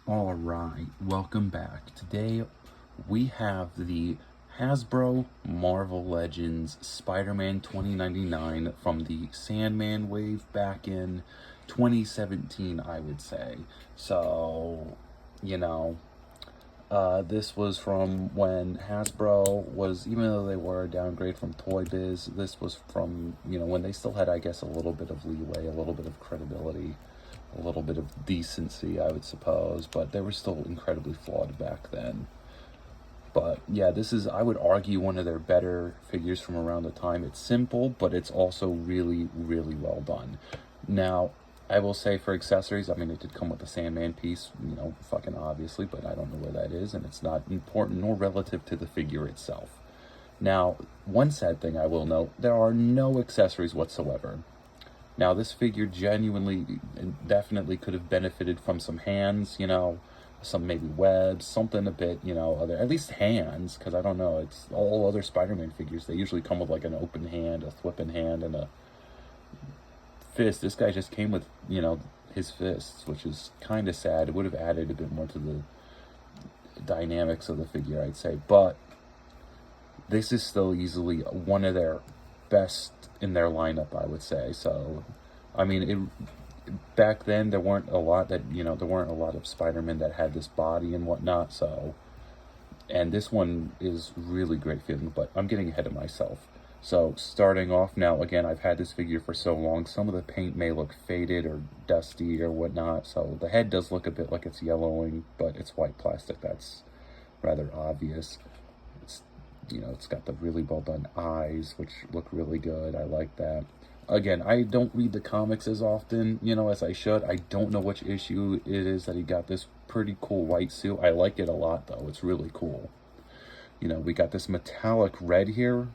All right, welcome back. Today we have the Hasbro Marvel Legends Spider-Man 2099 from the Sandman wave back in 2017, I would say. So, you know, this was from when Hasbro was, even though they were a downgrade from Toy Biz, this was from, when they still had, I guess, a little bit of leeway, a little bit of credibility, a little bit of decency, I would suppose, but they were still incredibly flawed back then. But yeah, this is, I would argue, one of their better figures from around the time. It's simple, but it's also really, really well done. Now, I will say for accessories, I mean, it did come with a Sandman piece, fucking obviously, but I don't know where that is, and it's not important nor relative to the figure itself. Now, one sad thing I will note, there are no accessories whatsoever. Now, this figure genuinely and definitely could have benefited from some hands, some maybe webs, something a bit, other, at least hands, because I don't know, it's all other Spider-Man figures, they usually come with like an open hand, a flipping hand, and a fist. This guy just came with, his fists, which is kind of sad. It would have added a bit more to the dynamics of the figure, I'd say, but this is still easily one of their best in their lineup, I would say. So, I mean, back then there weren't a lot of Spider-Man that had this body and whatnot. So, and this one is really great feeling, but I'm getting ahead of myself. So starting off now, again, I've had this figure for so long, some of the paint may look faded or dusty or whatnot. So the head does look a bit like it's yellowing, but it's white plastic. That's rather obvious. It's got the really well done eyes, which look really good. I like that. Again, I don't read the comics as often, as I should. I don't know which issue it is that he got this pretty cool white suit. I like it a lot, though. It's really cool. We got this metallic red here,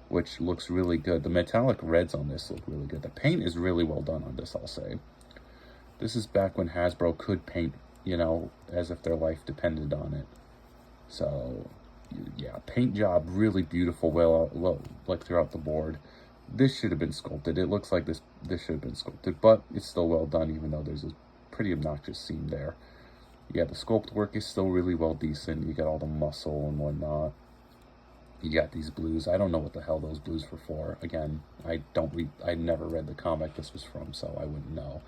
which looks really good. The metallic reds on this look really good. The paint is really well done on this, I'll say. This is back when Hasbro could paint, as if their life depended on it. So, yeah, paint job really beautiful, well, like throughout the board. This should have been sculpted. It looks like this should have been sculpted, but it's still well done, even though there's a pretty obnoxious seam there. Yeah, the sculpt work is still really well decent. You got all the muscle and whatnot. You got these blues. I don't know what the hell those blues were for. Again, I never read the comic this was from, so I wouldn't know.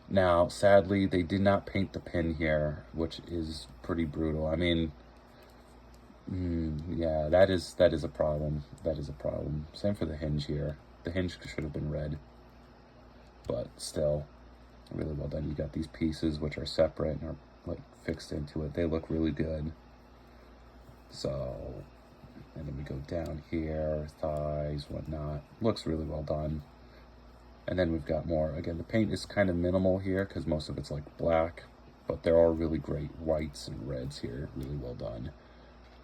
Now, sadly, they did not paint the pin here, which is pretty brutal. I mean, yeah, that is a problem. That is a problem. Same for the hinge here. The hinge should have been red, but still, really well done. You got these pieces which are separate and are like fixed into it. They look really good. So, and then we go down here, thighs, whatnot. Looks really well done. And then we've got more. Again, the paint is kind of minimal here because most of it's like black, but there are really great whites and reds here. Really well done.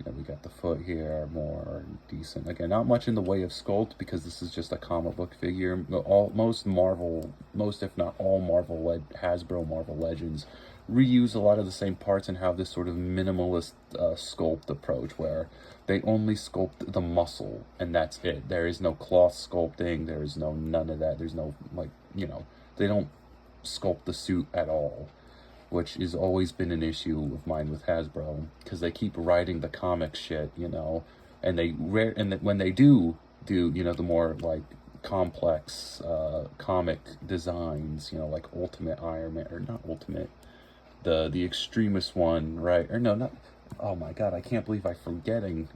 We got the foot here, more decent. Again, not much in the way of sculpt because this is just a comic book figure. Most if not all Hasbro Marvel Legends reuse a lot of the same parts and have this sort of minimalist sculpt approach where they only sculpt the muscle and that's it. There is no cloth sculpting. There is none of that. There's no, they don't sculpt the suit at all, which has always been an issue of mine with Hasbro, because they keep writing the comic shit, and when they do, the more like complex comic designs, like Ultimate Iron Man, or not Ultimate, the extremist one, right? Or no, not. Oh my god, I can't believe I'm forgetting.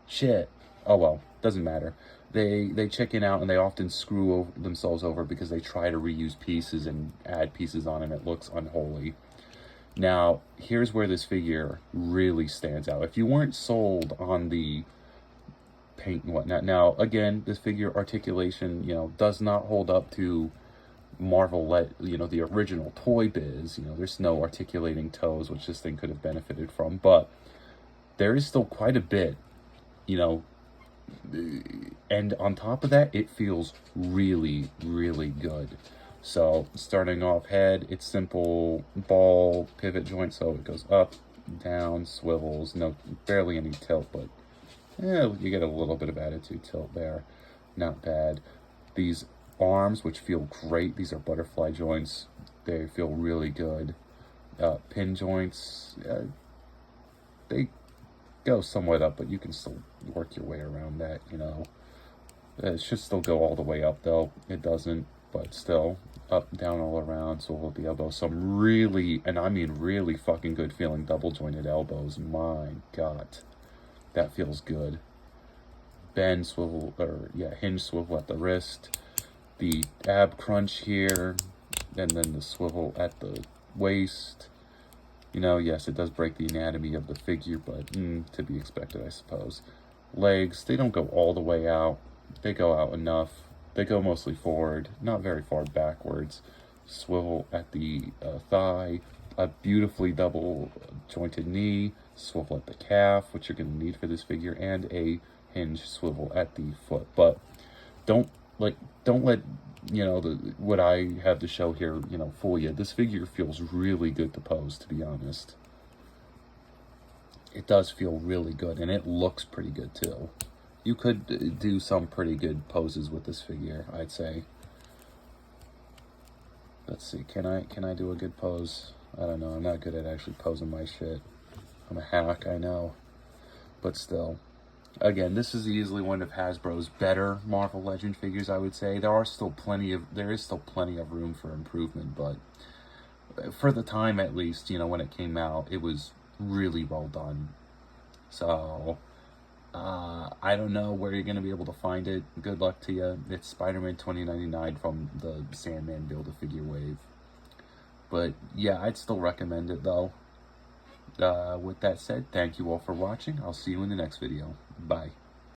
Shit. Oh well, doesn't matter. They chicken out and they often screw themselves over because they try to reuse pieces and add pieces on and it looks unholy. Now, here's where this figure really stands out. If you weren't sold on the paint and whatnot, now, again, this figure articulation, does not hold up to Marvel, the original Toy Biz. There's no articulating toes, which this thing could have benefited from, but there is still quite a bit, and on top of that, it feels really, really good. So starting off head, it's simple ball pivot joint, so it goes up, down, swivels, barely any tilt, but yeah, you get a little bit of attitude tilt there. Not bad. These arms, which feel great, these are butterfly joints. They feel really good. Pin joints, they go somewhat up, but you can still work your way around that, you know. It should still go all the way up, though. It doesn't, but still, up, down, all around, swivel at the elbow. Some really, and I mean really fucking good feeling double jointed elbows. My God, that feels good. Bend, swivel, or yeah, hinge swivel at the wrist. The ab crunch here, and then the swivel at the waist. You know, yes, it does break the anatomy of the figure, but to be expected, I suppose. Legs, they don't go all the way out. They go out enough. They go mostly forward, not very far backwards. Swivel at the thigh, a beautifully double jointed knee, swivel at the calf, which you're going to need for this figure, and a hinge swivel at the foot. But don't let you know what I have to show here, you know, fool you. This figure feels really good to pose, to be honest. It does feel really good, and it looks pretty good too. You could do some pretty good poses with this figure, I'd say. Let's see, can I do a good pose? I don't know, I'm not good at actually posing my shit. I'm a hack, I know, but still. Again, this is easily one of Hasbro's better Marvel Legend figures, I would say. There is still plenty of room for improvement, but for the time, at least, you know, when it came out, it was really well done. So, I don't know where you're going to be able to find it. Good luck to you. It's Spider-Man 2099 from the Sandman Build-A-Figure wave. But, yeah, I'd still recommend it, though. With that said, thank you all for watching. I'll see you in the next video. Bye.